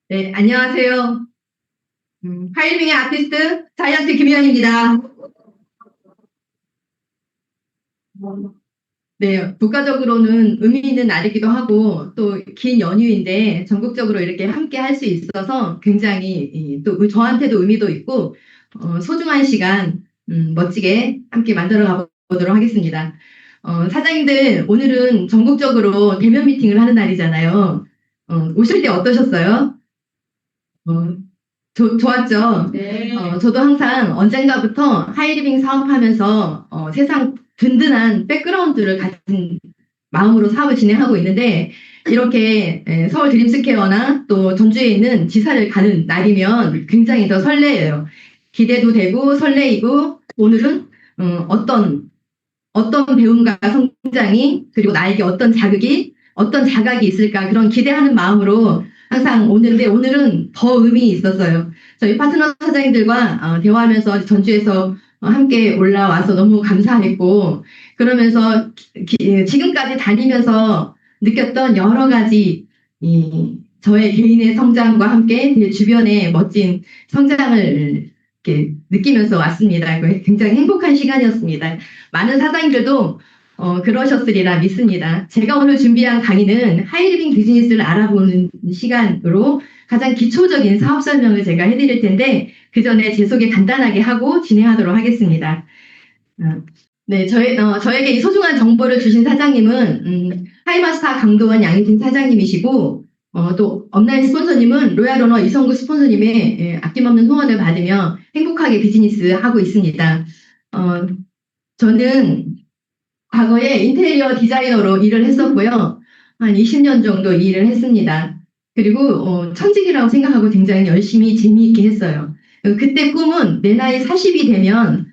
네, 안녕하세요. 하이밍의 아티스트 자이언트 김희연입니다. 네, 국가적으로는 의미 있는 날이기도 하고 또 긴 연휴인데 전국적으로 이렇게 함께 할 수 있어서 굉장히 또 저한테도 의미도 있고 소중한 시간 멋지게 함께 만들어 가보도록 하겠습니다. 사장님들 오늘은 전국적으로 대면 미팅을 하는 날이잖아요. 오실 때 어떠셨어요? 어, 좋았죠. 네. 저도 항상 언젠가부터 하이리빙 사업하면서 세상 든든한 백그라운드를 가진 마음으로 사업을 진행하고 있는데 이렇게 서울 드림스퀘어나 또 전주에 있는 지사를 가는 날이면 굉장히 더 설레요. 기대도 되고 설레이고 오늘은 어떤 배움과 성장이 그리고 나에게 어떤 자각이 있을까 그런 기대하는 마음으로 항상 오는데 오늘은 더 의미 있었어요. 저희 파트너 사장님들과 대화하면서 전주에서 함께 올라와서 너무 감사했고 그러면서 지금까지 다니면서 느꼈던 여러 가지 저의 개인의 성장과 함께 제 주변의 멋진 성장을 이렇게 느끼면서 왔습니다. 굉장히 행복한 시간이었습니다. 많은 사장님들도 그러셨으리라 믿습니다. 제가 오늘 준비한 강의는 하이리빙 비즈니스를 알아보는 시간으로 가장 기초적인 사업 설명을 제가 해드릴 텐데 그 전에 제 소개 간단하게 하고 진행하도록 하겠습니다. 네, 저에게 이 소중한 정보를 주신 사장님은 하이마스터 강도원 양희진 사장님이시고 또 업라인 스폰서님은 로얄오너 이성구 스폰서님의 아낌없는 후원을 받으며 행복하게 비즈니스 하고 있습니다. 어, 저는 과거에 인테리어 디자이너로 일을 했었고요. 한 20년 정도 일을 했습니다. 그리고 천직이라고 생각하고 굉장히 열심히 재미있게 했어요. 그때 꿈은 내 나이 40이 되면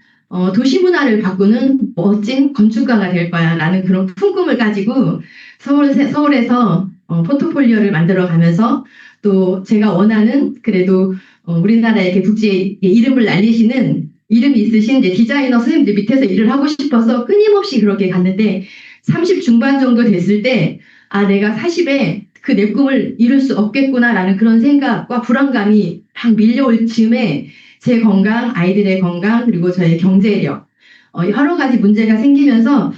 도시 문화를 바꾸는 멋진 건축가가 될 거야 라는 그런 큰 꿈을 가지고 서울에서 포트폴리오를 만들어 가면서 또 제가 원하는 그래도 우리나라의 이렇게 국제의 이름을 날리시는 이름이 있으신 이제 디자이너 선생님들 밑에서 일을 하고 싶어서 끊임없이 그렇게 갔는데 30 중반 정도 됐을 때 내가 40에 그 내 꿈을 이룰 수 없겠구나라는 그런 생각과 불안감이 막 밀려올 즈음에 제 건강, 아이들의 건강, 그리고 저의 경제력 여러 가지 문제가 생기면서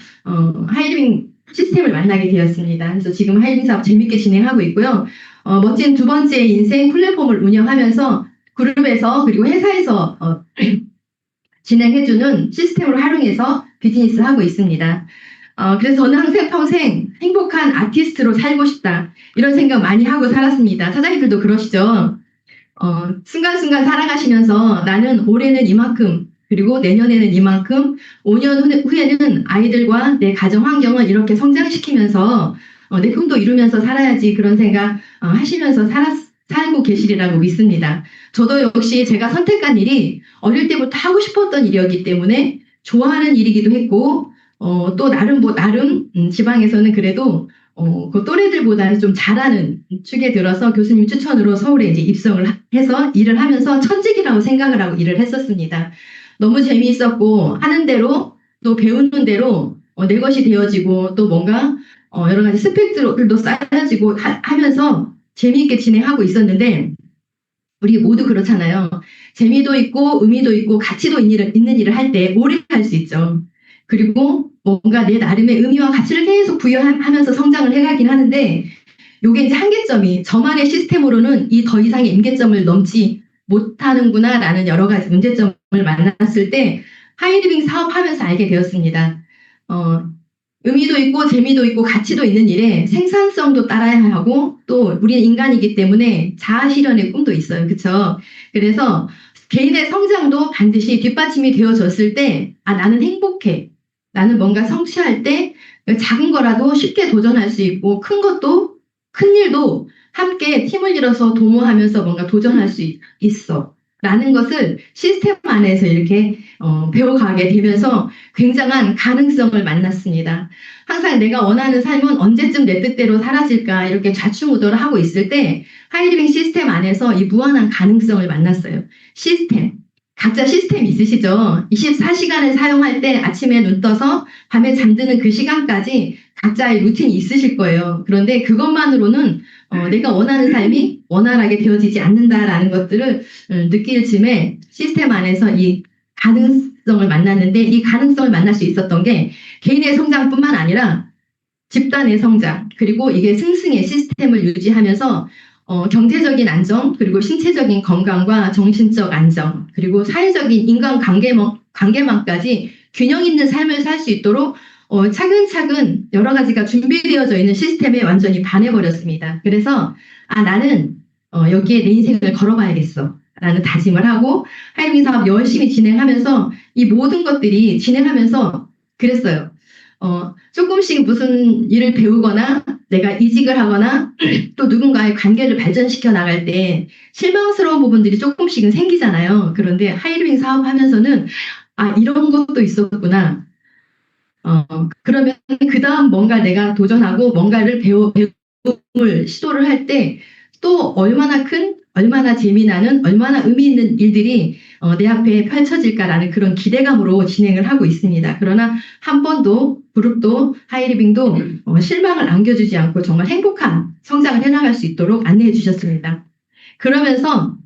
하이리빙 시스템을 만나게 되었습니다. 그래서 지금 하이리빙 사업 재밌게 진행하고 있고요. 멋진 두 번째 인생 플랫폼을 운영하면서 그룹에서 그리고 회사에서 진행해주는 시스템을 활용해서 비즈니스 하고 있습니다. 그래서 저는 항상 평생 행복한 아티스트로 살고 싶다. 이런 생각 많이 하고 살았습니다. 사장님들도 그러시죠? 순간순간 살아가시면서 나는 올해는 이만큼, 그리고 내년에는 이만큼, 5년 후에는 아이들과 내 가정 환경을 이렇게 성장시키면서 내 꿈도 이루면서 살아야지 그런 생각 하시면서 살고 계시리라고 믿습니다. 저도 역시 제가 선택한 일이 어릴 때부터 하고 싶었던 일이었기 때문에 좋아하는 일이기도 했고, 또 나름 지방에서는 그래도 그 또래들보다는 좀 잘하는 축에 들어서 교수님 추천으로 서울에 이제 입성을 해서 일을 하면서 천직이라고 생각을 하고 일을 했었습니다. 너무 재미있었고 하는 대로 또 배우는 대로 내 것이 되어지고 또 뭔가 여러 가지 스펙들도 쌓여지고 하면서 재미있게 진행하고 있었는데 우리 모두 그렇잖아요. 재미도 있고 의미도 있고 가치도 있는 일을 할 때 오래 할 수 있죠. 그리고 뭔가 내 나름의 의미와 가치를 계속 부여하면서 성장을 해가긴 하는데 요게 이제 한계점이 저만의 시스템으로는 이 더 이상의 임계점을 넘지 못하는구나라는 여러 가지 문제점을 만났을 때 하이리빙 사업하면서 알게 되었습니다. 의미도 있고 재미도 있고 가치도 있는 일에 생산성도 따라야 하고 또 우리는 인간이기 때문에 자아 실현의 꿈도 있어요. 그렇죠? 그래서 개인의 성장도 반드시 뒷받침이 되어졌을 때 나는 행복해. 나는 뭔가 성취할 때 작은 거라도 쉽게 도전할 수 있고 큰 일도 함께 팀을 이뤄서 도모하면서 뭔가 도전할 수 있어. 라는 것을 시스템 안에서 이렇게 배워가게 되면서 굉장한 가능성을 만났습니다. 항상 내가 원하는 삶은 언제쯤 내 뜻대로 사라질까 이렇게 좌충우돌을 하고 있을 때 하이리빙 시스템 안에서 이 무한한 가능성을 만났어요. 시스템. 각자 시스템이 있으시죠? 24시간을 사용할 때 아침에 눈 떠서 밤에 잠드는 그 시간까지 각자의 루틴이 있으실 거예요. 그런데 그것만으로는 내가 원하는 삶이 원활하게 되어지지 않는다라는 것들을 느낄 즈음에 시스템 안에서 이 가능성을 만났는데, 이 가능성을 만날 수 있었던 게 개인의 성장뿐만 아니라 집단의 성장, 그리고 이게 승승의 시스템을 유지하면서 경제적인 안정, 그리고 신체적인 건강과 정신적 안정, 그리고 사회적인 관계망까지 균형 있는 삶을 살 수 있도록 차근차근 여러 가지가 준비되어져 있는 시스템에 완전히 반해버렸습니다. 그래서 나는 여기에 내 인생을 걸어봐야겠어 라는 다짐을 하고 하이링 사업 열심히 진행하면서 이 모든 것들이 진행하면서 그랬어요. 조금씩 무슨 일을 배우거나 내가 이직을 하거나 또 누군가의 관계를 발전시켜 나갈 때 실망스러운 부분들이 조금씩은 생기잖아요. 그런데 하이링 사업하면서는 이런 것도 있었구나. 그러면 그 다음 뭔가 내가 도전하고 뭔가를 배움을 시도를 할 때 또 얼마나 큰, 얼마나 재미나는, 얼마나 의미 있는 일들이 내 앞에 펼쳐질까라는 그런 기대감으로 진행을 하고 있습니다. 그러나 한 번도 그룹도 하이리빙도 실망을 안겨주지 않고 정말 행복한 성장을 해나갈 수 있도록 안내해 주셨습니다. 그러면서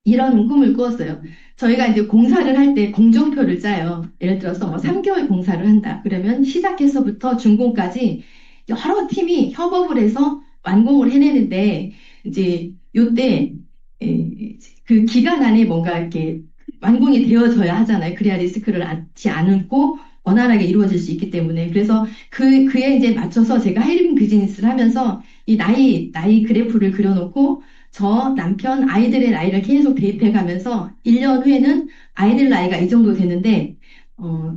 이런 꿈을 꾸었어요. 저희가 이제 공사를 할 때 공정표를 짜요. 예를 들어서 뭐 3개월 공사를 한다. 그러면 시작해서부터 준공까지 여러 팀이 협업을 해서 완공을 해내는데, 이제 요때 그 기간 안에 뭔가 이렇게 완공이 되어져야 하잖아요. 그래야 리스크를 안지 않고 원활하게 이루어질 수 있기 때문에. 그래서 그에 이제 맞춰서 제가 하이리빙 비즈니스를 하면서 이 나이 그래프를 그려놓고 저 남편 아이들의 나이를 계속 대입해 가면서 1년 후에는 아이들 나이가 이 정도 되는데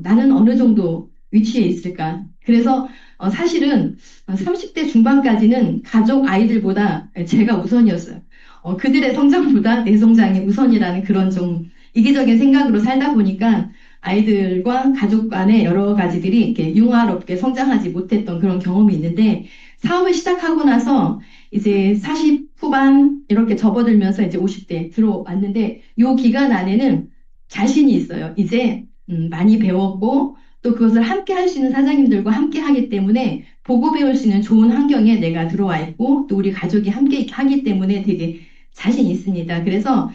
나는 어느 정도 위치에 있을까? 그래서 사실은 30대 중반까지는 가족 아이들보다 제가 우선이었어요. 그들의 성장보다 내 성장이 우선이라는 그런 좀 이기적인 생각으로 살다 보니까 아이들과 가족 간의 여러 가지들이 이렇게 융화롭게 성장하지 못했던 그런 경험이 있는데, 사업을 시작하고 나서 이제 40 후반 이렇게 접어들면서 이제 50대 들어왔는데, 요 기간 안에는 자신이 있어요. 이제 많이 배웠고 또 그것을 함께 할 수 있는 사장님들과 함께 하기 때문에 보고 배울 수 있는 좋은 환경에 내가 들어와 있고 또 우리 가족이 함께 하기 때문에 되게 자신 있습니다. 그래서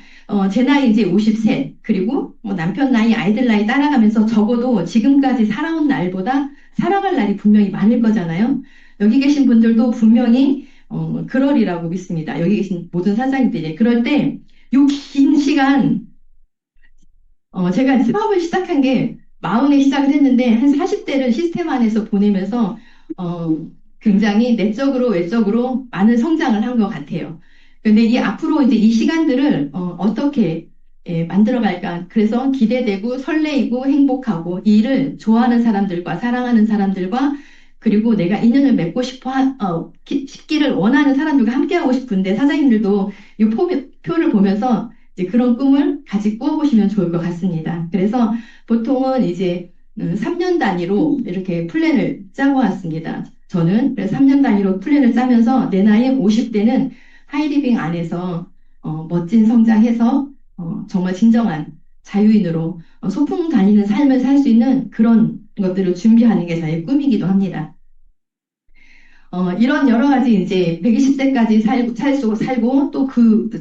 제 나이 이제 50세, 그리고 뭐 남편 나이, 아이들 나이 따라가면서 적어도 지금까지 살아온 날보다 살아갈 날이 분명히 많을 거잖아요. 여기 계신 분들도 분명히 그러리라고 믿습니다. 여기 계신 모든 사장님들이. 그럴 때 요 긴 시간 제가 사업을 시작한 게 40에 시작을 했는데 한 40대를 시스템 안에서 보내면서 굉장히 내적으로 외적으로 많은 성장을 한 것 같아요. 근데 이 앞으로 이제 이 시간들을 어떻게 만들어갈까? 그래서 기대되고 설레이고 행복하고 이 일을 좋아하는 사람들과 사랑하는 사람들과 그리고 내가 인연을 맺고 싶기를 원하는 사람들과 함께하고 싶은데, 사장님들도 이 표를 보면서 이제 그런 꿈을 같이 꾸어보시면 좋을 것 같습니다. 그래서 보통은 이제 3년 단위로 이렇게 플랜을 짜고 왔습니다. 저는 그래서 3년 단위로 플랜을 짜면서 내 나이 50대는 하이리빙 안에서 멋진 성장해서 정말 진정한 자유인으로 소풍 다니는 삶을 살 수 있는 그런 것들을 준비하는 게 저의 꿈이기도 합니다. 이런 여러 가지 이제 120세까지 살고 또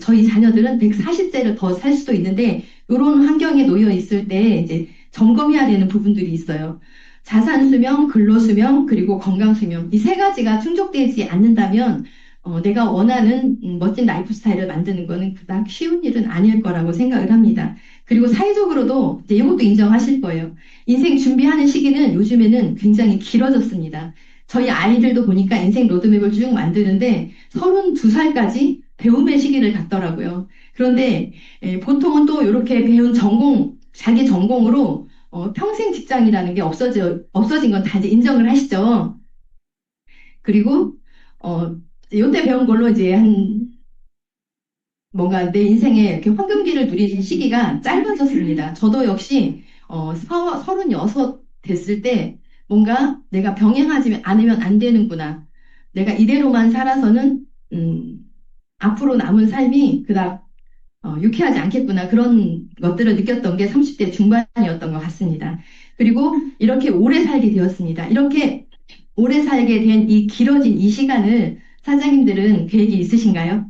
저희 자녀들은 140세를 더 살 수도 있는데, 이런 환경에 놓여 있을 때 이제 점검해야 되는 부분들이 있어요. 자산 수명, 근로 수명, 그리고 건강 수명. 이 세 가지가 충족되지 않는다면 내가 원하는 멋진 라이프 스타일을 만드는 거는 그닥 쉬운 일은 아닐 거라고 생각을 합니다. 그리고 사회적으로도 이제 이것도 인정하실 거예요. 인생 준비하는 시기는 요즘에는 굉장히 길어졌습니다. 저희 아이들도 보니까 인생 로드맵을 쭉 만드는데 32살까지 배움의 시기를 갖더라고요. 그런데 보통은 또 이렇게 배운 자기 전공으로 평생 직장이라는 게 없어진 건 다 이제 인정을 하시죠. 그리고 요때 배운 걸로 이제 뭔가 내 인생에 이렇게 황금기를 누리는 시기가 짧아졌습니다. 저도 역시 36 됐을 때 뭔가 내가 병행하지 않으면 안 되는구나. 내가 이대로만 살아서는 앞으로 남은 삶이 그닥 유쾌하지 않겠구나. 그런 것들을 느꼈던 게 30대 중반이었던 것 같습니다. 그리고 이렇게 오래 살게 되었습니다. 이렇게 오래 살게 된 이 길어진 이 시간을 사장님들은 계획이 있으신가요?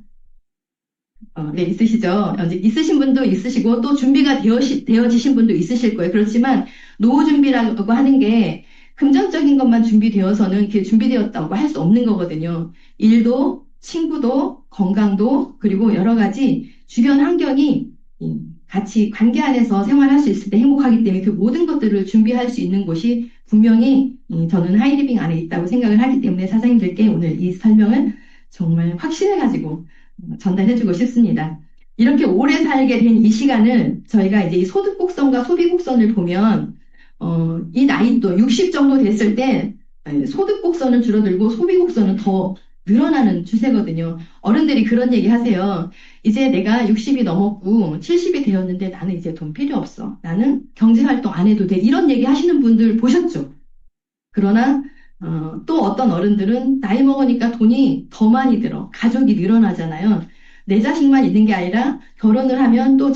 네, 있으시죠? 이제 있으신 분도 있으시고 또 준비가 되어지신 분도 있으실 거예요. 그렇지만 노후 준비라고 하는 게 금전적인 것만 준비되어서는 그게 준비되었다고 할 수 없는 거거든요. 일도, 친구도, 건강도, 그리고 여러 가지 주변 환경이 같이 관계 안에서 생활할 수 있을 때 행복하기 때문에 그 모든 것들을 준비할 수 있는 곳이 분명히 저는 하이리빙 안에 있다고 생각을 하기 때문에 사장님들께 오늘 이 설명을 정말 확신을 가지고 전달해주고 싶습니다. 이렇게 오래 살게 된 이 시간을 저희가 이제 이 소득 곡선과 소비 곡선을 보면 이 나이 또 60 정도 됐을 때 소득 곡선은 줄어들고 소비 곡선은 더 늘어나는 추세거든요. 어른들이 그런 얘기 하세요. 이제 내가 60이 넘었고 70이 되었는데 나는 이제 돈 필요 없어. 나는 경제활동 안 해도 돼. 이런 얘기 하시는 분들 보셨죠? 그러나 또 어떤 어른들은 나이 먹으니까 돈이 더 많이 들어. 가족이 늘어나잖아요. 내 자식만 있는 게 아니라 결혼을 하면 또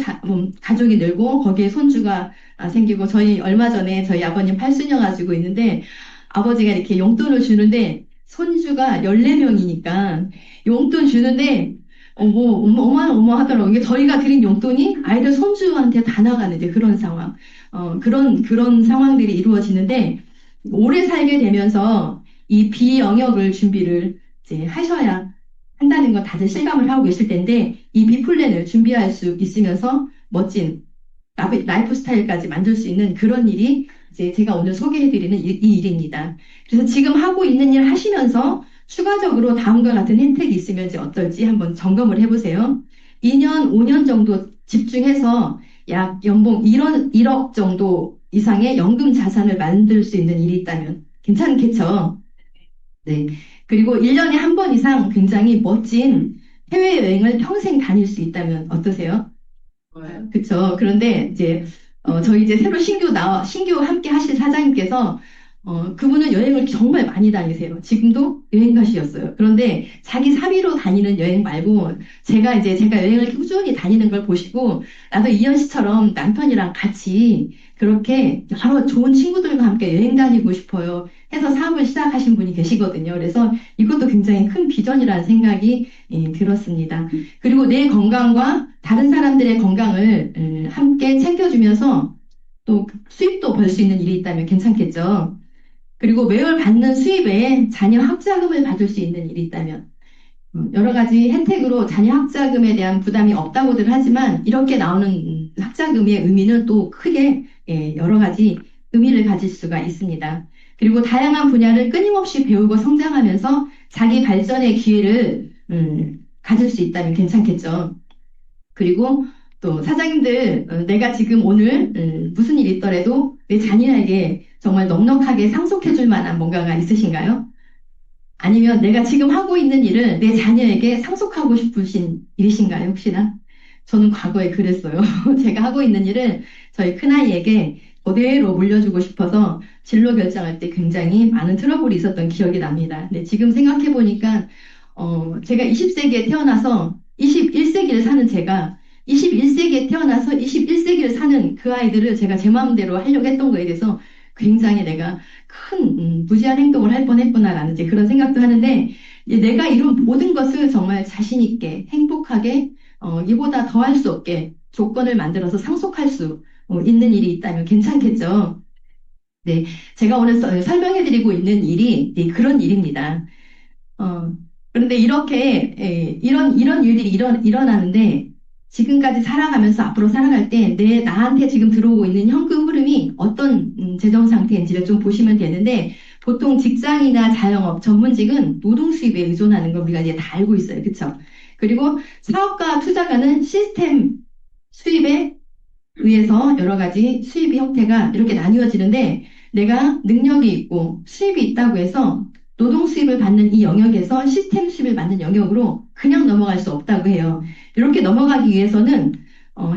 가족이 늘고 거기에 손주가 생기고 저희 얼마 전에 저희 아버님 8수녀 가지고 있는데 아버지가 이렇게 용돈을 주는데 손주가 14명이니까 용돈 주는데 어머 하더라고요. 이게 저희가 드린 용돈이 아이들 손주한테 다 나가는 이제 그런 상황. 그런 상황들이 이루어지는데 오래 살게 되면서 이 비영역을 준비를 이제 하셔야 한다는 거 다들 실감을 하고 계실 텐데 이 비플랜을 준비할 수 있으면서 멋진 라이프 스타일까지 만들 수 있는 그런 일이 이제 제가 오늘 소개해드리는 이 일입니다. 그래서 지금 하고 있는 일 하시면서 추가적으로 다음과 같은 혜택이 있으면 이제 어떨지 한번 점검을 해보세요. 2년, 5년 정도 집중해서 약 연봉 1억 정도 이상의 연금 자산을 만들 수 있는 일이 있다면 괜찮겠죠? 네. 그리고 1년에 한 번 이상 굉장히 멋진 해외여행을 평생 다닐 수 있다면 어떠세요? 그쵸. 그런데 이제, 저희 이제 새로 신규 함께 하실 사장님께서, 그분은 여행을 정말 많이 다니세요. 지금도 여행가시였어요. 그런데 자기 사비로 다니는 여행 말고, 제가 여행을 꾸준히 다니는 걸 보시고, 나도 이현 씨처럼 남편이랑 같이 그렇게 여러 좋은 친구들과 함께 여행 다니고 싶어요. 해서 사업을 시작하신 분이 계시거든요. 그래서 이것도 굉장히 큰 비전이라는 생각이 들었습니다. 그리고 내 건강과 다른 사람들의 건강을 함께 챙겨주면서 또 수입도 벌 수 있는 일이 있다면 괜찮겠죠. 그리고 매월 받는 수입 외에 자녀 학자금을 받을 수 있는 일이 있다면 여러 가지 혜택으로 자녀 학자금에 대한 부담이 없다고들 하지만 이렇게 나오는 학자금의 의미는 또 크게 여러 가지 의미를 가질 수가 있습니다. 그리고 다양한 분야를 끊임없이 배우고 성장하면서 자기 발전의 기회를 가질 수 있다면 괜찮겠죠. 그리고 또 사장님들, 내가 지금 오늘 무슨 일이 있더라도 내 자녀에게 정말 넉넉하게 상속해 줄 만한 뭔가가 있으신가요? 아니면 내가 지금 하고 있는 일을 내 자녀에게 상속하고 싶으신 일이신가요, 혹시나? 저는 과거에 그랬어요. 제가 하고 있는 일을 저희 큰아이에게 그대로 물려주고 싶어서 진로 결정할 때 굉장히 많은 트러블이 있었던 기억이 납니다. 근데 지금 생각해 보니까, 제가 20세기에 태어나서 21세기를 사는 제가 21세기에 태어나서 21세기를 사는 그 아이들을 제가 제 마음대로 하려고 했던 거에 대해서 굉장히 내가 큰 무지한 행동을 할 뻔했구나라는 이제 그런 생각도 하는데 내가 이룬 모든 것을 정말 자신 있게 행복하게 이보다 더 할 수 없게 조건을 만들어서 상속할 수 있는 일이 있다면 괜찮겠죠. 네, 제가 오늘 설명해드리고 있는 일이 그런 일입니다. 어, 그런데 이렇게 이런 일들이 일어나는데 지금까지 살아가면서 앞으로 살아갈 때 나한테 지금 들어오고 있는 현금 흐름이 어떤 재정 상태인지를 좀 보시면 되는데 보통 직장이나 자영업, 전문직은 노동 수입에 의존하는 걸 우리가 이제 다 알고 있어요. 그렇죠? 그리고 사업가, 투자가는 시스템 수입에 의해서 여러 가지 수입의 형태가 이렇게 나뉘어지는데 내가 능력이 있고 수입이 있다고 해서 노동 수입을 받는 이 영역에서 시스템 수입을 받는 영역으로 그냥 넘어갈 수 없다고 해요. 이렇게 넘어가기 위해서는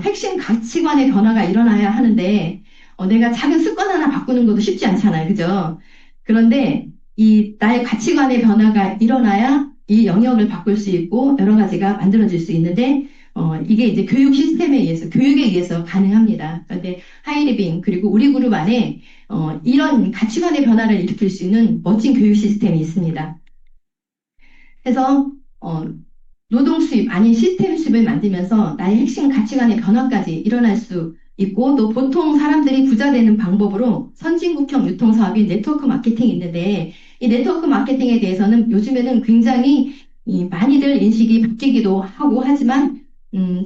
핵심 가치관의 변화가 일어나야 하는데 내가 작은 습관 하나 바꾸는 것도 쉽지 않잖아요. 그죠? 그런데 이 나의 가치관의 변화가 일어나야 이 영역을 바꿀 수 있고 여러 가지가 만들어질 수 있는데 이게 이제 교육 시스템에 의해서, 교육에 의해서 가능합니다. 그런데 하이리빙, 그리고 우리 그룹 안에, 이런 가치관의 변화를 일으킬 수 있는 멋진 교육 시스템이 있습니다. 그래서, 노동 수입, 아닌 시스템 수입을 만들면서 나의 핵심 가치관의 변화까지 일어날 수 있고, 또 보통 사람들이 부자 되는 방법으로 선진국형 유통사업인 네트워크 마케팅이 있는데, 이 네트워크 마케팅에 대해서는 요즘에는 굉장히 많이들 인식이 바뀌기도 하고 하지만,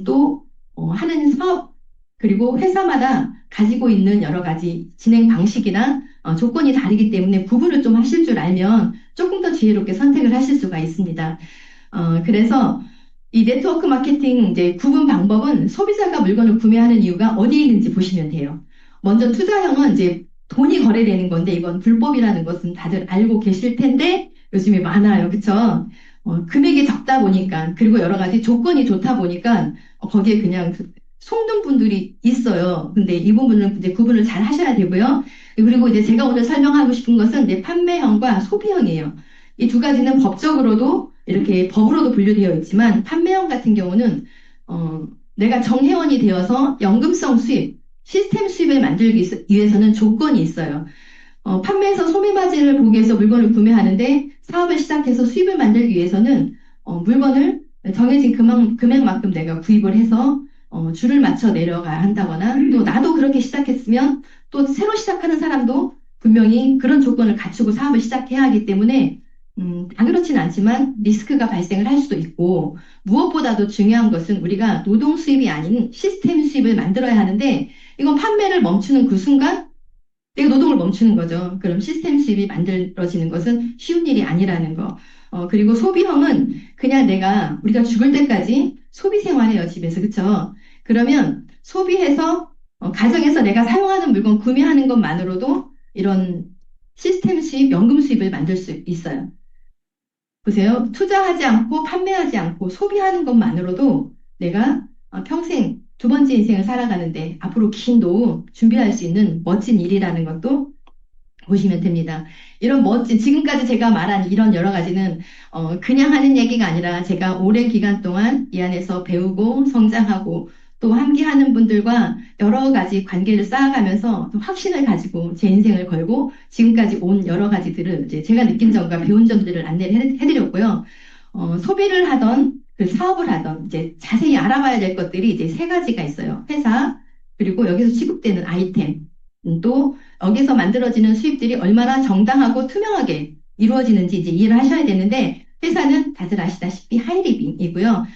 또, 하는 사업, 그리고 회사마다 가지고 있는 여러 가지 진행 방식이나 조건이 다르기 때문에 구분을 좀 하실 줄 알면 조금 더 지혜롭게 선택을 하실 수가 있습니다. 그래서 이 네트워크 마케팅 이제 구분 방법은 소비자가 물건을 구매하는 이유가 어디에 있는지 보시면 돼요. 먼저 투자형은 이제 돈이 거래되는 건데 이건 불법이라는 것은 다들 알고 계실 텐데 요즘에 많아요. 그쵸? 금액이 적다 보니까 그리고 여러 가지 조건이 좋다 보니까 거기에 그냥 속는 분들이 있어요. 근데 이 부분은 이제 구분을 잘 하셔야 되고요. 그리고 이제 제가 오늘 설명하고 싶은 것은 이제 판매형과 소비형이에요. 이 두 가지는 법적으로도 이렇게 법으로도 분류되어 있지만 판매형 같은 경우는 내가 정회원이 되어서 연금성 수입, 시스템 수입을 만들기 위해서는 조건이 있어요. 판매에서 소매 마진을 보기 위해서 물건을 구매하는데 사업을 시작해서 수입을 만들기 위해서는 물건을 정해진 금액만큼 내가 구입을 해서 줄을 맞춰 내려가야 한다거나 또 나도 그렇게 시작했으면 또 새로 시작하는 사람도 분명히 그런 조건을 갖추고 사업을 시작해야 하기 때문에 다 그렇진 않지만 리스크가 발생을 할 수도 있고 무엇보다도 중요한 것은 우리가 노동 수입이 아닌 시스템 수입을 만들어야 하는데 이건 판매를 멈추는 그 순간 내가 노동을 멈추는 거죠. 그럼 시스템 수입이 만들어지는 것은 쉬운 일이 아니라는 거. 그리고 소비형은 그냥 우리가 죽을 때까지 소비 생활해요, 집에서. 그쵸? 그러면 소비해서, 가정에서 내가 사용하는 물건 구매하는 것만으로도 이런 시스템 수입, 연금 수입을 만들 수 있어요. 보세요. 투자하지 않고 판매하지 않고 소비하는 것만으로도 내가 평생 두 번째 인생을 살아가는데 앞으로 긴 노후 준비할 수 있는 멋진 일이라는 것도 보시면 됩니다. 이런 지금까지 제가 말한 이런 여러 가지는, 그냥 하는 얘기가 아니라 제가 오랜 기간 동안 이 안에서 배우고 성장하고 또 함께 하는 분들과 여러 가지 관계를 쌓아가면서 또 확신을 가지고 제 인생을 걸고 지금까지 온 여러 가지들을 이제 제가 느낀 점과 배운 점들을 안내를 해드렸고요. 소비를 하던 그 사업을 하던 이제 자세히 알아봐야 될 것들이 이제 세 가지가 있어요. 회사, 그리고 여기서 취급되는 아이템, 또 여기서 만들어지는 수입들이 얼마나 정당하고 투명하게 이루어지는지 이제 이해를 하셔야 되는데 회사는 다들 아시다시피 하이리빙이고요.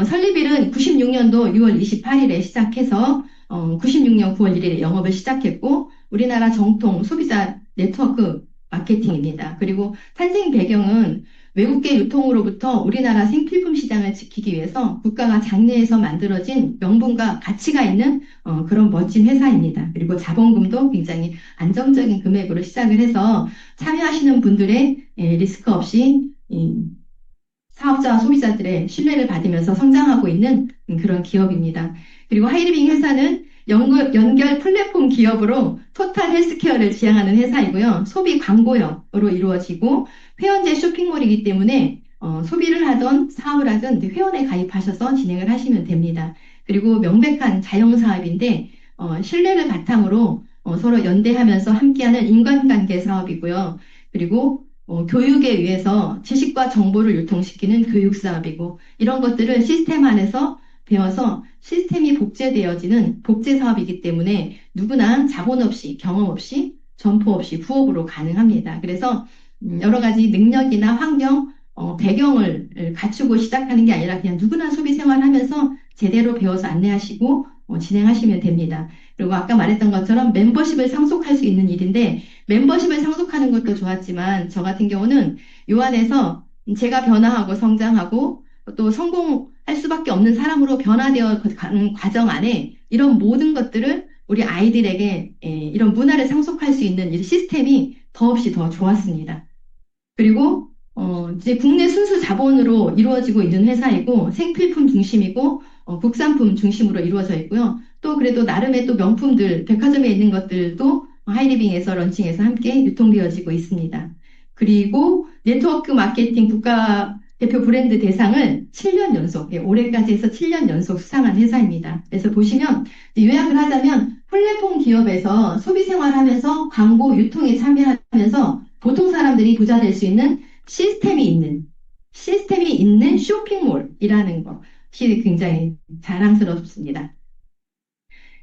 설립일은 96년도 6월 28일에 시작해서 96년 9월 1일에 영업을 시작했고 우리나라 정통 소비자 네트워크 마케팅입니다. 그리고 탄생 배경은 외국계 유통으로부터 우리나라 생필품 시장을 지키기 위해서 국가가 장려해서 만들어진 명분과 가치가 있는 그런 멋진 회사입니다. 그리고 자본금도 굉장히 안정적인 금액으로 시작을 해서 참여하시는 분들의 리스크 없이 사업자와 소비자들의 신뢰를 받으면서 성장하고 있는 그런 기업입니다. 그리고 하이리빙 회사는 연결 플랫폼 기업으로 토탈 헬스케어를 지향하는 회사이고요. 소비 광고형으로 이루어지고 회원제 쇼핑몰이기 때문에 소비를 하던 사업을 하든 회원에 가입하셔서 진행을 하시면 됩니다. 그리고 명백한 자영사업인데 신뢰를 바탕으로 서로 연대하면서 함께하는 인간관계 사업이고요. 그리고 교육에 의해서 지식과 정보를 유통시키는 교육 사업이고 이런 것들을 시스템 안에서 배워서 시스템이 복제되어지는 복제 사업이기 때문에 누구나 자본 없이 경험 없이 점포 없이 부업으로 가능합니다. 그래서 여러 가지 능력이나 환경, 배경을 갖추고 시작하는 게 아니라 그냥 누구나 소비 생활하면서 제대로 배워서 안내하시고 진행하시면 됩니다. 그리고 아까 말했던 것처럼 멤버십을 상속할 수 있는 일인데 멤버십을 상속하는 것도 좋았지만 저 같은 경우는 요 안에서 제가 변화하고 성장하고 또 성공할 수밖에 없는 사람으로 변화되어 가는 과정 안에 이런 모든 것들을 우리 아이들에게 이런 문화를 상속할 수 있는 이 시스템이 더없이 더 좋았습니다. 그리고 이제 국내 순수 자본으로 이루어지고 있는 회사이고 생필품 중심이고 국산품 중심으로 이루어져 있고요. 또 그래도 나름의 또 명품들 백화점에 있는 것들도 하이리빙에서 런칭해서 함께 유통되어지고 있습니다. 그리고 네트워크 마케팅 국가 대표 브랜드 대상을 7년 연속, 예, 올해까지 해서 7년 연속 수상한 회사입니다. 그래서 보시면 요약을 하자면 플랫폼 기업에서 소비 생활하면서 광고 유통에 참여하면서 보통 사람들이 부자 될 수 있는 시스템이 있는 쇼핑몰이라는 것이 굉장히 자랑스럽습니다.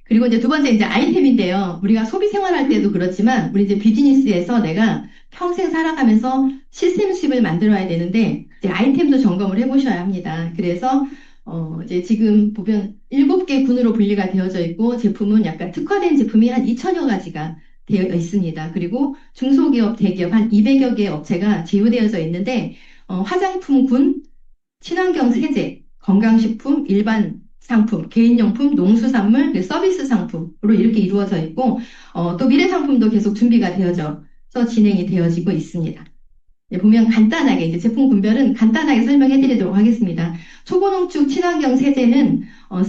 그리고 이제 두 번째 이제 아이템인데요. 우리가 소비 생활할 때도 그렇지만 우리 이제 비즈니스에서 내가 평생 살아가면서 시스템 수입을 만들어야 되는데 이제 아이템도 점검을 해보셔야 합니다. 그래서 이제 지금 보면 7개 군으로 분리가 되어져 있고 제품은 약간 특화된 제품이 한 2천여 가지가 되어 있습니다. 그리고 중소기업, 대기업 한 200여 개 업체가 제휴되어져 있는데 화장품 군, 친환경 세제, 건강식품, 일반 상품, 개인용품, 농수산물, 서비스 상품으로 이렇게 이루어져 있고, 또 미래 상품도 계속 준비가 되어져서 진행이 되어지고 있습니다. 네, 보면 간단하게 이제 제품 분별은 간단하게 설명해 드리도록 하겠습니다. 초고농축 친환경 세제는 3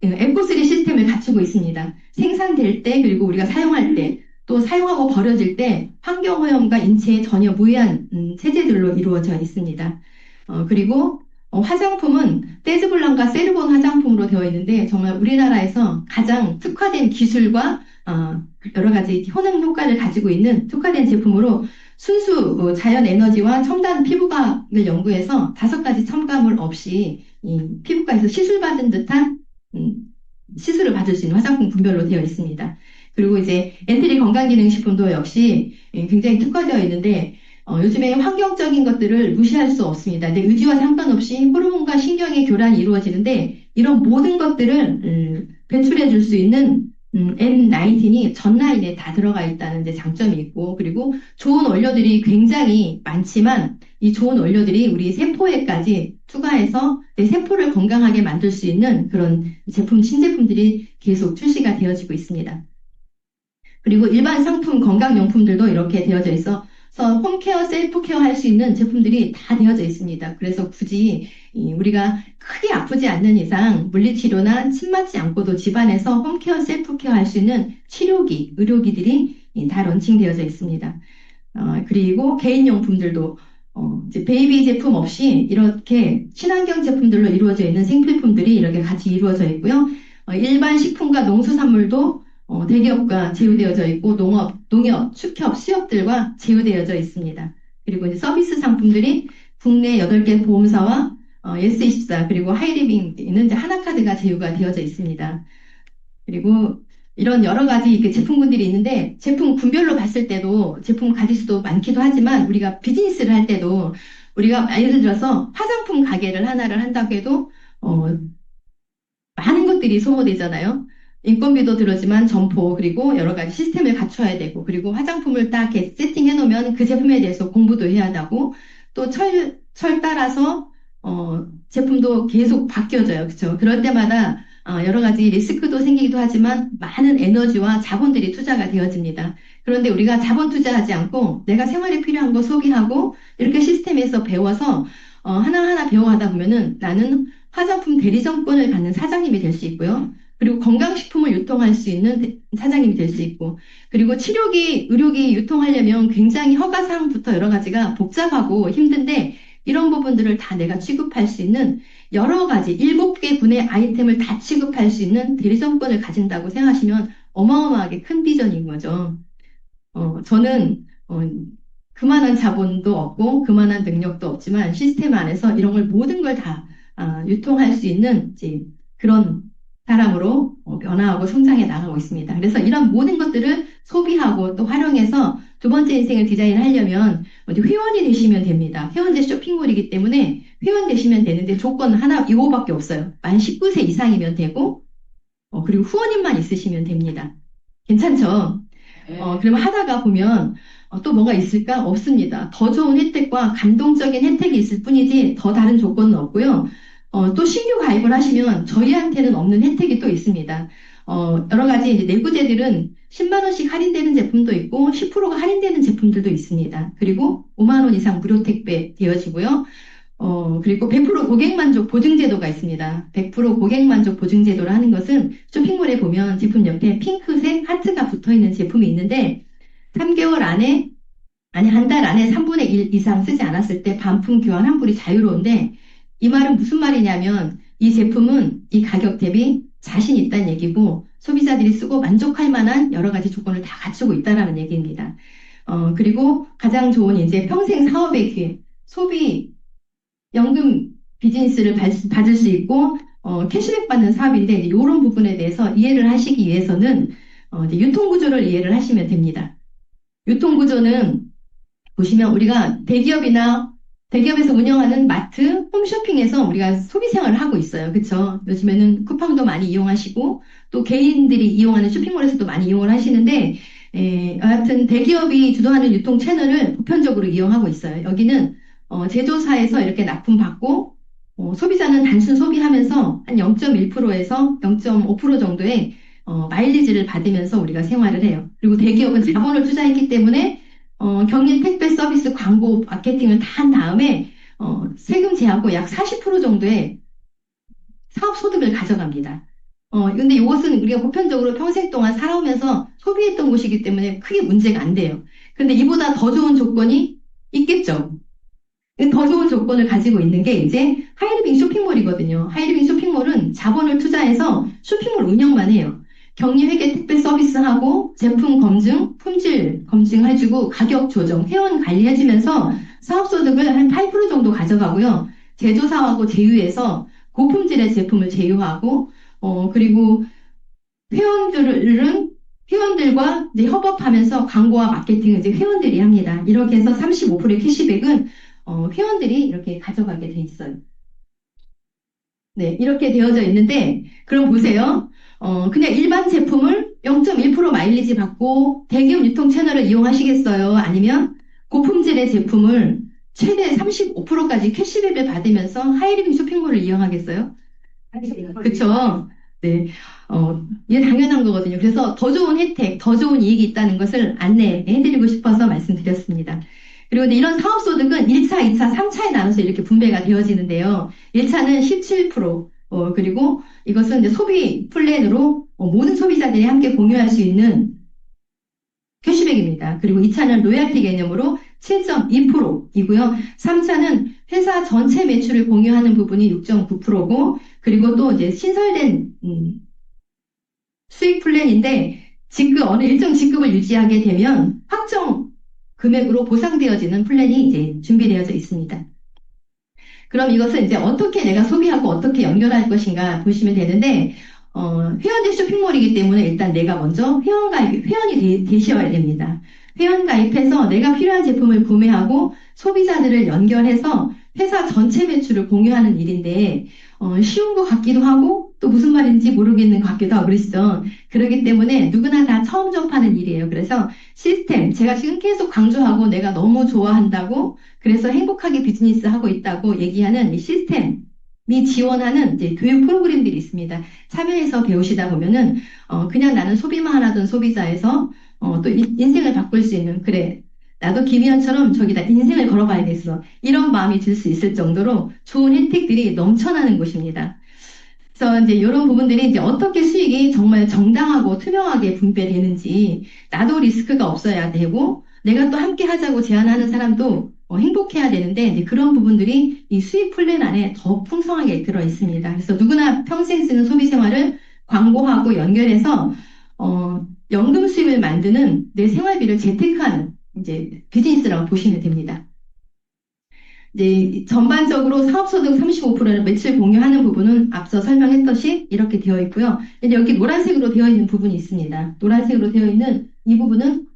에코3 시스템을 갖추고 있습니다. 생산될 때 그리고 우리가 사용할 때 또 사용하고 버려질 때 환경오염과 인체에 전혀 무해한 세제들로 이루어져 있습니다. 그리고 화장품은 떼즈블랑과 세르본 화장품으로 되어 있는데 정말 우리나라에서 가장 특화된 기술과 여러 가지 효능 효과를 가지고 있는 특화된 제품으로 순수 자연 에너지와 첨단 피부과학을 연구해서 5가지 첨가물 없이 이 피부과에서 시술받은 듯한 시술을 받을 수 있는 화장품 분별로 되어 있습니다. 그리고 이제 엔트리 건강기능식품도 역시 굉장히 특화되어 있는데 요즘에 환경적인 것들을 무시할 수 없습니다. 근데 의지와 상관없이 호르몬과 신경의 교란이 이루어지는데 이런 모든 것들을 배출해 줄 수 있는 N19이 전 라인에 다 들어가 있다는 이제 장점이 있고 그리고 좋은 원료들이 굉장히 많지만 이 좋은 원료들이 우리 세포에까지 투과해서 내 세포를 건강하게 만들 수 있는 그런 신제품들이 계속 출시가 되어지고 있습니다. 그리고 일반 상품 건강용품들도 이렇게 되어져 있어 홈케어, 셀프케어 할 수 있는 제품들이 다 되어져 있습니다. 그래서 굳이 우리가 크게 아프지 않는 이상 물리치료나 침 맞지 않고도 집안에서 홈케어, 셀프케어 할 수 있는 치료기, 의료기들이 다 런칭되어져 있습니다. 그리고 개인용품들도 이제 베이비 제품 없이 이렇게 친환경 제품들로 이루어져 있는 생필품들이 이렇게 같이 이루어져 있고요. 일반 식품과 농수산물도 대기업과 제휴되어져 있고 농협, 축협, 수협들과 제휴되어져 있습니다. 그리고 이제 서비스 상품들이 국내 8개 보험사와 S24 그리고 하이리빙는 이제 하나카드가 제휴가 되어져 있습니다. 그리고 이런 여러 가지 이렇게 제품군들이 있는데 제품 군별로 봤을 때도 제품 가짓수도 많기도 하지만 우리가 비즈니스를 할 때도 우리가 예를 들어서 화장품 가게를 하나를 한다고 해도 많은 것들이 소모되잖아요. 인건비도 들었지만 점포 그리고 여러 가지 시스템을 갖춰야 되고 그리고 화장품을 딱 이렇게 세팅해 놓으면 그 제품에 대해서 공부도 해야 하고 또 철 따라서 제품도 계속 바뀌어져요. 그렇죠? 그럴 때마다 여러 가지 리스크도 생기기도 하지만 많은 에너지와 자본들이 투자가 되어집니다. 그런데 우리가 자본 투자하지 않고 내가 생활에 필요한 거 소비하고 이렇게 시스템에서 배워서 하나하나 배워가다 보면은 나는 화장품 대리점권을 갖는 사장님이 될 수 있고요. 그리고 건강식품을 유통할 수 있는 사장님이 될 수 있고, 그리고 치료기, 의료기 유통하려면 굉장히 허가사항부터 여러 가지가 복잡하고 힘든데, 이런 부분들을 다 내가 취급할 수 있는 여러 가지 7개 군의 아이템을 다 취급할 수 있는 대리점권을 가진다고 생각하시면 어마어마하게 큰 비전인 거죠. 저는 그만한 자본도 없고 그만한 능력도 없지만 시스템 안에서 이런 걸 모든 걸 다 유통할 수 있는 이제 그런 사람으로 변화하고 성장해 나가고 있습니다. 그래서 이런 모든 것들을 소비하고 또 활용해서 두 번째 인생을 디자인하려면 회원이 되시면 됩니다. 회원제 쇼핑몰이기 때문에 회원 되시면 되는데 조건 하나 이거밖에 없어요. 만 19세 이상이면 되고 그리고 후원인만 있으시면 됩니다. 괜찮죠? 그러면 하다가 보면 또 뭐가 있을까? 없습니다. 더 좋은 혜택과 감동적인 혜택이 있을 뿐이지 더 다른 조건은 없고요. 또 신규 가입을 하시면 저희한테는 없는 혜택이 또 있습니다. 여러 가지 이제 내구재들은 10만 원씩 할인되는 제품도 있고 10%가 할인되는 제품들도 있습니다. 그리고 5만 원 이상 무료 택배 되어지고요. 그리고 100% 고객 만족 보증 제도가 있습니다. 100% 고객 만족 보증 제도를 하는 것은 쇼핑몰에 보면 제품 옆에 핑크색 하트가 붙어 있는 제품이 있는데 3개월 안에 아니, 한 달 안에 3분의 1 이상 쓰지 않았을 때 반품 교환 환불이 자유로운데 이 말은 무슨 말이냐면 이 제품은 이 가격 대비 자신 있다는 얘기고 소비자들이 쓰고 만족할 만한 여러 가지 조건을 다 갖추고 있다라는 얘기입니다. 그리고 가장 좋은 이제 평생 사업의 기회, 소비, 연금 비즈니스를 받을 수 있고, 캐시백 받는 사업인데, 이런 부분에 대해서 이해를 하시기 위해서는, 이제 유통구조를 이해를 하시면 됩니다. 유통구조는 보시면 우리가 대기업에서 운영하는 마트, 홈쇼핑에서 우리가 소비 생활을 하고 있어요. 그쵸? 요즘에는 쿠팡도 많이 이용하시고, 또 개인들이 이용하는 쇼핑몰에서도 많이 이용을 하시는데, 여하튼 대기업이 주도하는 유통 채널을 보편적으로 이용하고 있어요. 여기는 제조사에서 이렇게 납품받고 소비자는 단순 소비하면서 한 0.1%에서 0.5% 정도의 마일리지를 받으면서 우리가 생활을 해요. 그리고 대기업은 자본을 투자했기 때문에 경리 택배 서비스 광고 마케팅을 다 한 다음에 세금 제하고 약 40% 정도의 사업 소득을 가져갑니다. 근데 이것은 우리가 보편적으로 평생 동안 살아오면서 소비했던 곳이기 때문에 크게 문제가 안 돼요. 근데 이보다 더 좋은 조건이 있겠죠. 더 좋은 조건을 가지고 있는 게 이제 하이리빙 쇼핑몰이거든요. 하이리빙 쇼핑몰은 자본을 투자해서 쇼핑몰 운영만 해요. 격리 회계 택배 서비스하고 제품 검증, 품질 검증해주고 가격 조정, 회원 관리해주면서 사업소득을 한 8% 정도 가져가고요. 제조사하고 제휴해서 고품질의 제품을 제휴하고 그리고 회원들은 회원들과 이제 협업하면서 광고와 마케팅을 이제 회원들이 합니다. 이렇게 해서 35%의 캐시백은 회원들이 이렇게 가져가게 돼 있어요. 네, 이렇게 되어져 있는데, 그럼 보세요. 그냥 일반 제품을 0.1% 마일리지 받고 대기업 유통 채널을 이용하시겠어요? 아니면 고품질의 제품을 최대 35%까지 캐시백을 받으면서 하이리빙 쇼핑몰을 이용하겠어요? 그쵸? 네. 이게 당연한 거거든요. 그래서 더 좋은 혜택, 더 좋은 이익이 있다는 것을 안내해드리고 싶어서 말씀드렸습니다. 그리고 이제 이런 사업소득은 1차, 2차, 3차에 나눠서 이렇게 분배가 되어지는데요. 1차는 17%, 그리고 이것은 이제 소비 플랜으로 모든 소비자들이 함께 공유할 수 있는 캐시백입니다. 그리고 2차는 로얄티 개념으로 7.2%이고요. 3차는 회사 전체 매출을 공유하는 부분이 6.9%고, 그리고 또 이제 신설된 수익 플랜인데, 어느 일정 직급을 유지하게 되면 확정 금액으로 보상되어지는 플랜이 이제 준비되어져 있습니다. 그럼 이것은 이제 어떻게 내가 소비하고 어떻게 연결할 것인가 보시면 되는데, 회원제 쇼핑몰이기 때문에 일단 내가 먼저 회원이 되셔야 됩니다. 회원 가입해서 내가 필요한 제품을 구매하고 소비자들을 연결해서 회사 전체 매출을 공유하는 일인데, 쉬운 것 같기도 하고, 또 무슨 말인지 모르겠는 것 같기도 하고 그러시죠. 그렇기 때문에 누구나 다 처음 접하는 일이에요. 그래서 시스템, 제가 지금 계속 강조하고 내가 너무 좋아한다고, 그래서 행복하게 비즈니스 하고 있다고 얘기하는 이 시스템이 지원하는 이제 교육 프로그램들이 있습니다. 참여해서 배우시다 보면은, 그냥 나는 소비만 하던 소비자에서, 또 인생을 바꿀 수 있는, 그래. 나도 김희연처럼 저기다 인생을 걸어봐야겠어. 이런 마음이 들 수 있을 정도로 좋은 혜택들이 넘쳐나는 곳입니다. 그래서 이제 이런 부분들이 이제 어떻게 수익이 정말 정당하고 투명하게 분배되는지 나도 리스크가 없어야 되고 내가 또 함께 하자고 제안하는 사람도 행복해야 되는데 이제 그런 부분들이 이 수익 플랜 안에 더 풍성하게 들어 있습니다. 그래서 누구나 평생 쓰는 소비 생활을 광고하고 연결해서 연금 수입을 만드는 내 생활비를 재테크하는 이제 비즈니스라고 보시면 됩니다. 이제 전반적으로 사업소득 35%를 매출 공유하는 부분은 앞서 설명했듯이 이렇게 되어 있고요. 이제 여기 노란색으로 되어 있는 부분이 있습니다. 노란색으로 되어 있는 이 부분은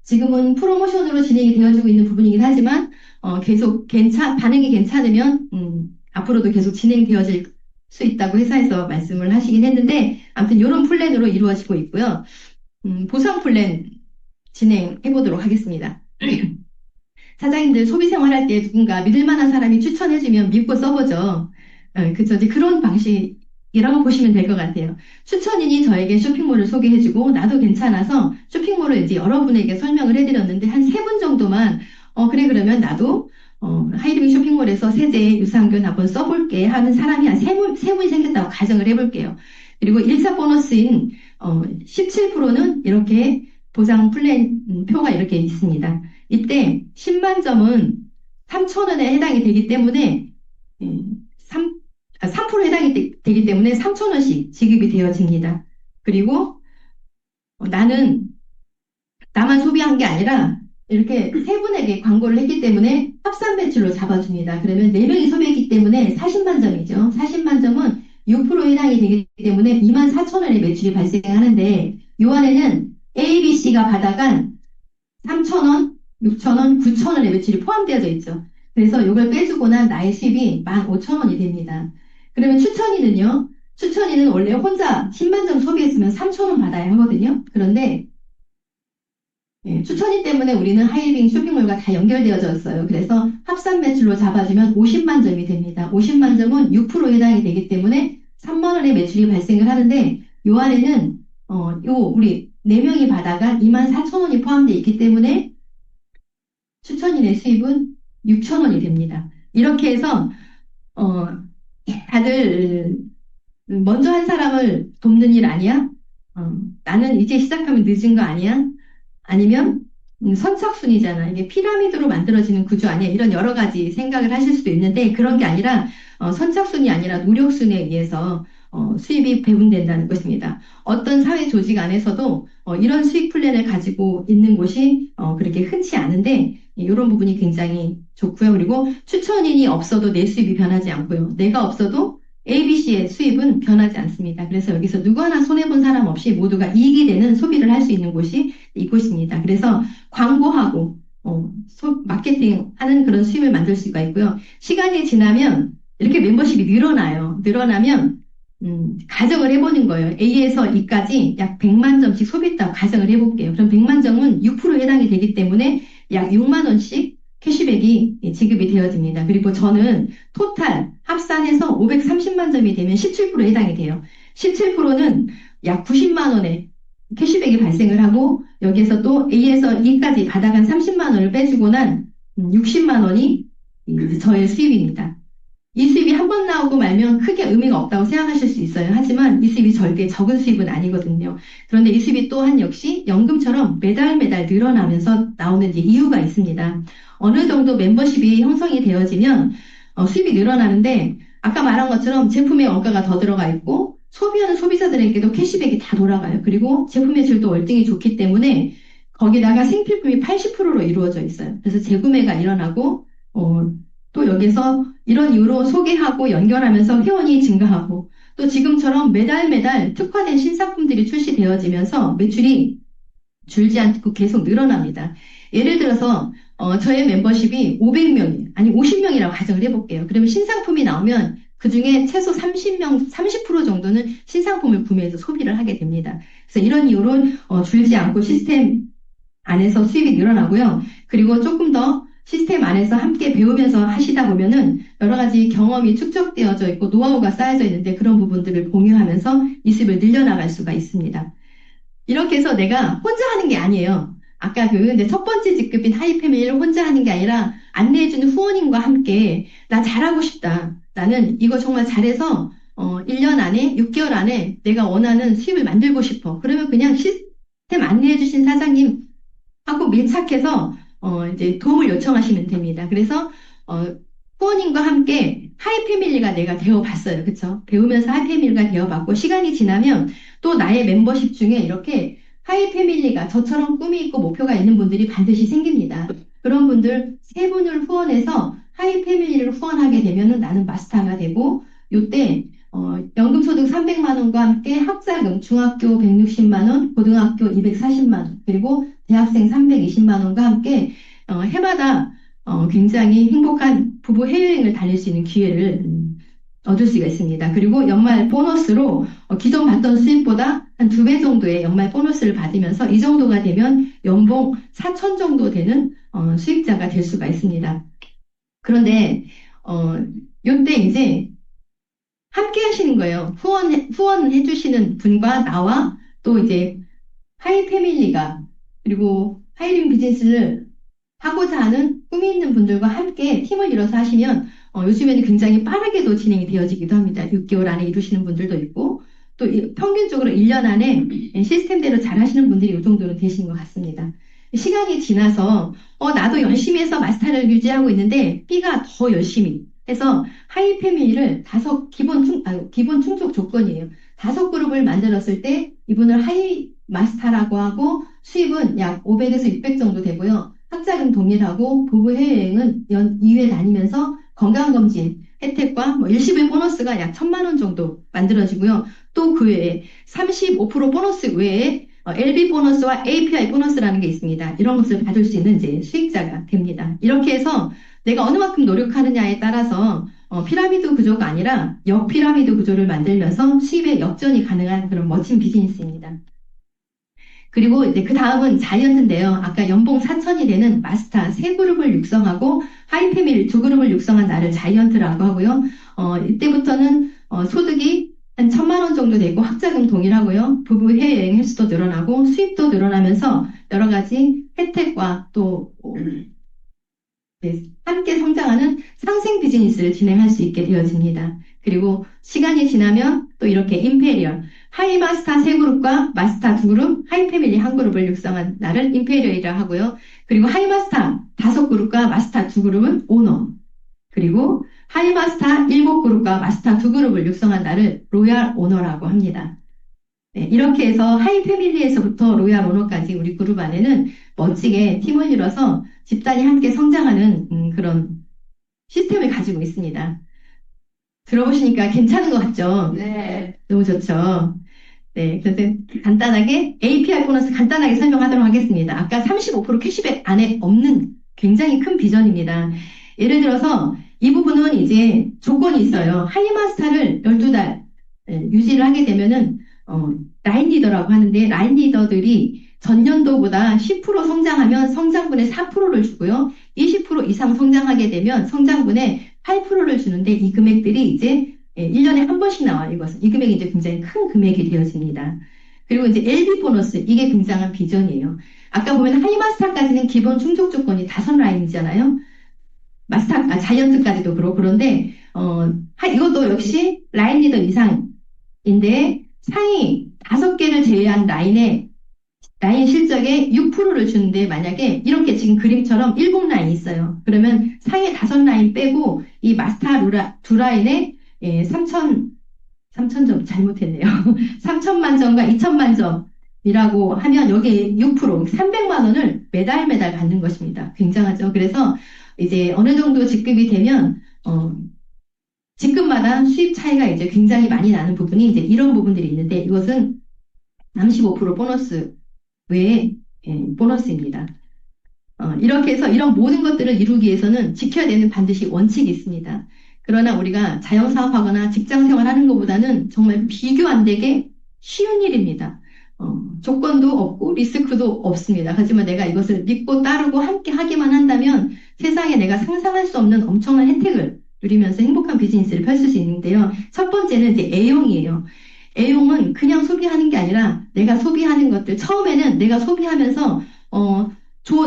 지금은 프로모션으로 진행이 되어지고 있는 부분이긴 하지만 계속 반응이 괜찮으면 앞으로도 계속 진행되어질 수 있다고 회사에서 말씀을 하시긴 했는데 아무튼 이런 플랜으로 이루어지고 있고요. 보상 플랜 진행해 보도록 하겠습니다. 사장님들 소비 생활할 때 누군가 믿을 만한 사람이 추천해주면 믿고 써보죠. 그쵸. 이제 그런 방식이라고 보시면 될 것 같아요. 추천인이 저에게 쇼핑몰을 소개해주고 나도 괜찮아서 쇼핑몰을 이제 여러분에게 설명을 해드렸는데 한 3분 정도만 그래 그러면 나도 하이리빙 쇼핑몰에서 세제 유산균 한번 써볼게 하는 사람이 한 3분이 생겼다고 가정을 해볼게요. 그리고 1차 보너스인 17%는 이렇게 보상 플랜 표가 이렇게 있습니다. 이때 10만 점은 3천 원에 해당이 되기 때문에 3% 해당이 되기 때문에 3천 원씩 지급이 되어집니다. 그리고 나만 소비한 게 아니라 이렇게 세 분에게 광고를 했기 때문에 합산 매출로 잡아줍니다. 그러면 네 명이 소비했기 때문에 40만 점이죠. 40만 점은 6% 해당이 되기 때문에 2만 4천 원의 매출이 발생하는데 요 안에는 A, B, C가 받아간 3천 원, 6천 원, 9천 원의 매출이 포함되어져 있죠. 그래서 이걸 빼주고 난 나의 수입이 15,000원이 됩니다. 그러면 추천이는 원래 혼자 10만 점 소비했으면 3천 원 받아야 하거든요. 그런데 추천이 때문에 우리는 하이빙 쇼핑몰과 다 연결되어져 있어요. 그래서 합산 매출로 잡아주면 50만 점이 됩니다. 50만 점은 6% 해당이 되기 때문에 3만 원의 매출이 발생을 하는데 요 안에는 우리 4명이 받아간 2만 4천 원이 포함되어 있기 때문에 추천인의 수입은 6천 원이 됩니다. 이렇게 해서 어, 다들 먼저 한 사람을 돕는 일 아니야? 나는 이제 시작하면 늦은 거 아니야? 아니면 선착순이잖아. 이게 피라미드로 만들어지는 구조 아니야. 이런 여러 가지 생각을 하실 수도 있는데 그런 게 아니라 선착순이 아니라 노력순에 의해서 수입이 배분된다는 것입니다. 어떤 사회 조직 안에서도 이런 수익 플랜을 가지고 있는 곳이 그렇게 흔치 않은데 이런 부분이 굉장히 좋고요. 그리고 추천인이 없어도 내 수입이 변하지 않고요. 내가 없어도 ABC의 수입은 변하지 않습니다. 그래서 여기서 누구 하나 손해본 사람 없이 모두가 이익이 되는 소비를 할 수 있는 곳이 이곳입니다. 그래서 광고하고 마케팅 하는 그런 수입을 만들 수가 있고요. 시간이 지나면 이렇게 멤버십이 늘어나요. 늘어나면 가정을 해보는 거예요. A에서 E까지 약 100만 점씩 소비했다고 가정을 해볼게요. 그럼 100만 점은 6% 해당이 되기 때문에 약 6만 원씩 캐시백이 지급이 되어집니다. 그리고 저는 토탈 합산해서 530만 점이 되면 17% 해당이 돼요. 17%는 약 90만 원의 캐시백이 발생을 하고 여기에서 또 A에서 E까지 받아간 30만 원을 빼주고 난 60만 원이 저의 수입입니다. 이 수입이 한 번 나오고 말면 크게 의미가 없다고 생각하실 수 있어요. 하지만 이 수입이 절대 적은 수입은 아니거든요. 그런데 이 수입이 또한 역시 연금처럼 매달 늘어나면서 나오는 이유가 있습니다. 어느 정도 멤버십이 형성이 되어지면 수입이 늘어나는데 아까 말한 것처럼 제품의 원가가 더 들어가 있고 소비하는 소비자들에게도 캐시백이 다 돌아가요. 그리고 제품의 질도 월등히 좋기 때문에 거기다가 생필품이 80%로 이루어져 있어요. 그래서 재구매가 일어나고 또 여기서 이런 이유로 소개하고 연결하면서 회원이 증가하고 또 지금처럼 매달 특화된 신상품들이 출시되어지면서 매출이 줄지 않고 계속 늘어납니다. 예를 들어서 저의 멤버십이 500명이 아니 50명이라고 가정을 해볼게요. 그러면 신상품이 나오면 그중에 최소 30% 정도는 신상품을 구매해서 소비를 하게 됩니다. 그래서 이런 이유로 줄지 않고 시스템 안에서 수입이 늘어나고요. 그리고 조금 더 시스템 안에서 함께 배우면서 하시다 보면은 여러 가지 경험이 축적되어져 있고 노하우가 쌓여져 있는데 그런 부분들을 공유하면서 이 수입을 늘려나갈 수가 있습니다. 이렇게 해서 내가 혼자 하는 게 아니에요. 아까 근데 첫 번째 직급인 하이패밀리를 혼자 하는 게 아니라 안내해주는 후원인과 함께 나 잘하고 싶다. 나는 이거 정말 잘해서 1년 안에 6개월 안에 내가 원하는 수입을 만들고 싶어. 그러면 그냥 시스템 안내해주신 사장님 하고 밀착해서 이제 도움을 요청하시면 됩니다. 그래서 후원님과 함께 하이패밀리가 내가 되어봤어요. 그쵸? 배우면서 하이패밀리가 되어봤고 시간이 지나면 또 나의 멤버십 중에 이렇게 하이패밀리가 저처럼 꿈이 있고 목표가 있는 분들이 반드시 생깁니다. 그런 분들 세 분을 후원해서 하이패밀리를 후원하게 되면 나는 마스터가 되고 요때 연금소득 300만 원과 함께 학자금 중학교 160만 원, 고등학교 240만 원, 그리고 대학생 320만 원과 함께 해마다 굉장히 행복한 부부 해외여행을 다닐 수 있는 기회를 얻을 수가 있습니다. 그리고 연말 보너스로 기존 받던 수입보다 한 2배 정도의 연말 보너스를 받으면서 이 정도가 되면 연봉 4천 정도 되는 수익자가 될 수가 있습니다. 그런데 요때 이제 함께 하시는 거예요. 후원해 주시는 분과 나와 또 이제 하이패밀리가 그리고 하이링 비즈니스를 하고자 하는 꿈이 있는 분들과 함께 팀을 이뤄서 하시면 요즘에는 굉장히 빠르게도 진행이 되어지기도 합니다. 6개월 안에 이루시는 분들도 있고 또 평균적으로 1년 안에 시스템대로 잘 하시는 분들이 이 정도는 되시는 것 같습니다. 시간이 지나서 나도 열심히 해서 마스터를 유지하고 있는데 B가 더 열심히 해서 하이 패밀리를 기본 충족 조건이에요. 5그룹을 만들었을 때 이분을 하이 마스터라고 하고 수입은 약 500에서 600 정도 되고요. 학자금 동일하고 부부 해외여행은 연 2회 다니면서 건강검진 혜택과 일시불 보너스가 약 1,000만 원 정도 만들어지고요. 또 그 외에 35% 보너스 외에 LB 보너스와 API 보너스라는 게 있습니다. 이런 것을 받을 수 있는 이제 수익자가 됩니다. 이렇게 해서 내가 어느 만큼 노력하느냐에 따라서 피라미드 구조가 아니라 역피라미드 구조를 만들면서 수입의 역전이 가능한 그런 멋진 비즈니스입니다. 그리고 이제 그 다음은 자이언트인데요. 아까 연봉 4천이 되는 마스터 3그룹을 육성하고 하이패밀리 2그룹을 육성한 나를 자이언트라고 하고요. 이때부터는 소득이 한 1,000만 원 정도 되고 학자금 동일하고요. 부부 해외여행 횟수도 늘어나고 수입도 늘어나면서 여러 가지 혜택과 또 네, 함께 성장하는 상생 비즈니스를 진행할 수 있게 되어집니다. 그리고 시간이 지나면 또 이렇게 임페리얼, 하이 마스터 3그룹과 마스터 2그룹, 하이 패밀리 1그룹을 육성한 나를 임페리얼이라 하고요. 그리고 하이 마스터 5그룹과 마스터 2그룹은 오너, 그리고 하이 마스터 7그룹과 마스터 2그룹을 육성한 나를 로얄 오너라고 합니다. 네, 이렇게 해서 하이 패밀리에서부터 로얄 오너까지 우리 그룹 안에는 멋지게 팀을 이뤄서 집단이 함께 성장하는 그런 시스템을 가지고 있습니다. 들어보시니까 괜찮은 것 같죠? 네. 너무 좋죠? 네, 그래서 간단하게 API 보너스 간단하게 설명하도록 하겠습니다. 아까 35% 캐시백 안에 없는 굉장히 큰 비전입니다. 예를 들어서 이 부분은 이제 조건이 있어요. 하이마스터를 12달 유지를 하게 되면은 라인 리더라고 하는데 라인 리더들이 전년도보다 10% 성장하면 성장분의 4%를 주고요. 20% 이상 성장하게 되면 성장분의 8%를 주는데 이 금액들이 이제 1년에 한 번씩 나와요. 이것은. 이 금액이 이제 굉장히 큰 금액이 되어집니다. 그리고 이제 LB 보너스, 이게 굉장한 비전이에요. 아까 보면 하이마스터까지는 기본 충족 조건이 5라인이잖아요. 자이언트까지도 그렇고, 그런데, 이것도 역시 라인 리더 이상인데, 상위 5개를 제외한 라인 실적의 6%를 주는데, 만약에 이렇게 지금 그림처럼 7라인이 있어요. 그러면 상위 5라인 빼고, 이 마스터 두 라인에 3,000점 잘못했네요. 3천만 점과 2천만 점이라고 하면 여기 6%, 300만 원을 매달 받는 것입니다. 굉장하죠. 그래서 이제 어느 정도 직급이 되면, 직급마다 수입 차이가 이제 굉장히 많이 나는 부분이 이제 이런 부분들이 있는데 이것은 35% 보너스 외에 보너스입니다. 이렇게 해서 이런 모든 것들을 이루기 위해서는 지켜야 되는 반드시 원칙이 있습니다. 그러나 우리가 자영사업하거나 직장생활 하는 것보다는 정말 비교 안 되게 쉬운 일입니다. 조건도 없고 리스크도 없습니다. 하지만 내가 이것을 믿고 따르고 함께 하기만 한다면 세상에 내가 상상할 수 없는 엄청난 혜택을 누리면서 행복한 비즈니스를 펼칠 수 있는데요. 첫 번째는 이제 애용이에요. 애용은 그냥 소비하는 게 아니라 내가 소비하는 것들, 처음에는 내가 소비하면서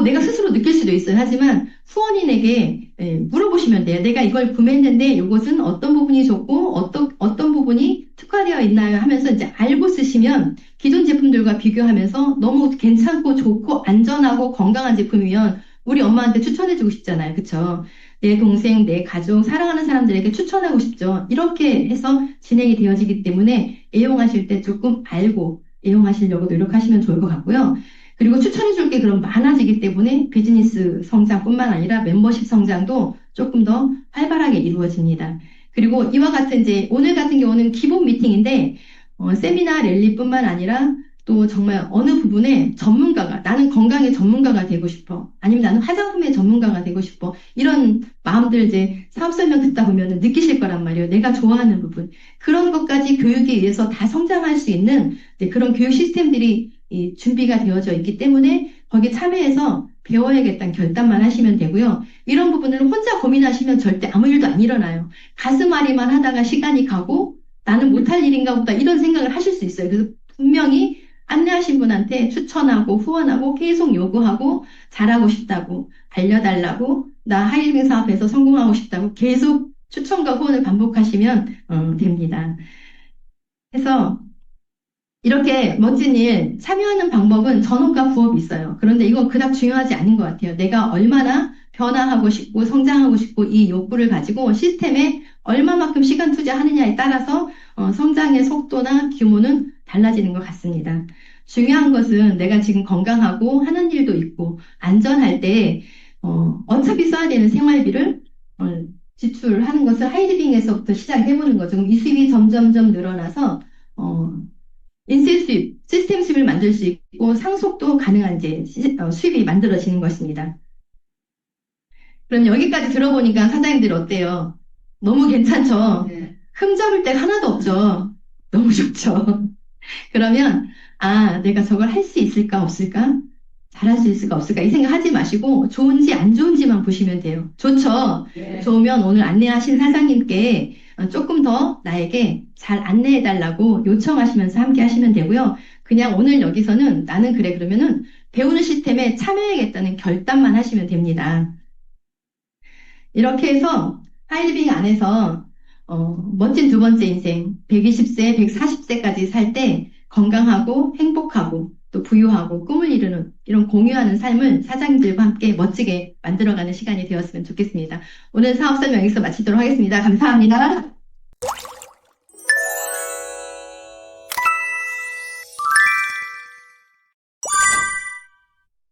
내가 스스로 느낄 수도 있어요. 하지만 후원인에게 물어보시면 돼요. 내가 이걸 구매했는데 이것은 어떤 부분이 좋고 어떤 부분이 특화되어 있나요? 하면서 이제 알고 쓰시면 기존 제품들과 비교하면서 너무 괜찮고 좋고 안전하고 건강한 제품이면 우리 엄마한테 추천해주고 싶잖아요. 그쵸? 내 동생, 내 가족, 사랑하는 사람들에게 추천하고 싶죠. 이렇게 해서 진행이 되어지기 때문에 애용하실 때 조금 알고 애용하시려고 노력하시면 좋을 것 같고요. 그리고 추천해줄 게 그럼 많아지기 때문에 비즈니스 성장뿐만 아니라 멤버십 성장도 조금 더 활발하게 이루어집니다. 그리고 이와 같은 이제 오늘 같은 경우는 기본 미팅인데 세미나 랠리뿐만 아니라 또 정말 어느 부분에 전문가가 나는 건강의 전문가가 되고 싶어. 아니면 나는 화장품의 전문가가 되고 싶어. 이런 마음들 이제 사업 설명 듣다 보면 느끼실 거란 말이에요. 내가 좋아하는 부분. 그런 것까지 교육에 의해서 다 성장할 수 있는 그런 교육 시스템들이 준비가 되어져 있기 때문에 거기에 참여해서 배워야겠다는 결단만 하시면 되고요. 이런 부분을 혼자 고민하시면 절대 아무 일도 안 일어나요. 가슴앓이만 하다가 시간이 가고 나는 못할 일인가 보다 이런 생각을 하실 수 있어요. 그래서 분명히 안내하신 분한테 추천하고 후원하고 계속 요구하고 잘하고 싶다고 알려달라고 나 하이링 사업에서 성공하고 싶다고 계속 추천과 후원을 반복하시면 됩니다. 그래서 이렇게 멋진 일 참여하는 방법은 전업과 부업이 있어요. 그런데 이건 그닥 중요하지 않은 것 같아요. 내가 얼마나 변화하고 싶고 성장하고 싶고 이 욕구를 가지고 시스템에 얼마만큼 시간 투자하느냐에 따라서 성장의 속도나 규모는 달라지는 것 같습니다. 중요한 것은 내가 지금 건강하고 하는 일도 있고 안전할 때 어차피 써야 되는 생활비를 어, 지출하는 것을 하이리빙에서부터 시작해보는 거죠. 그럼 이 수입이 점점점 늘어나서 어, 인쇄 수입, 시스템 수입을 만들 수 있고 상속도 가능한 이제 수입이 만들어지는 것입니다. 그럼 여기까지 들어보니까 사장님들 어때요? 너무 괜찮죠? 네. 흠잡을 데가 하나도 없죠? 너무 좋죠? 그러면 내가 저걸 할 수 있을까 없을까? 잘할 수 있을까 없을까? 이 생각 하지 마시고 좋은지 안 좋은지만 보시면 돼요. 좋죠? 네. 좋으면 오늘 안내하신 사장님께 조금 더 나에게 잘 안내해 달라고 요청하시면서 함께 하시면 되고요. 그냥 오늘 여기서는 나는 그래 그러면은 배우는 시스템에 참여해야겠다는 결단만 하시면 됩니다. 이렇게 해서 하이리빙 안에서 멋진 두 번째 인생 120세, 140세까지 살 때 건강하고 행복하고 또 부유하고 꿈을 이루는 이런 공유하는 삶을 사장님들과 함께 멋지게 만들어가는 시간이 되었으면 좋겠습니다. 오늘 사업 설명 여기서 마치도록 하겠습니다. 감사합니다.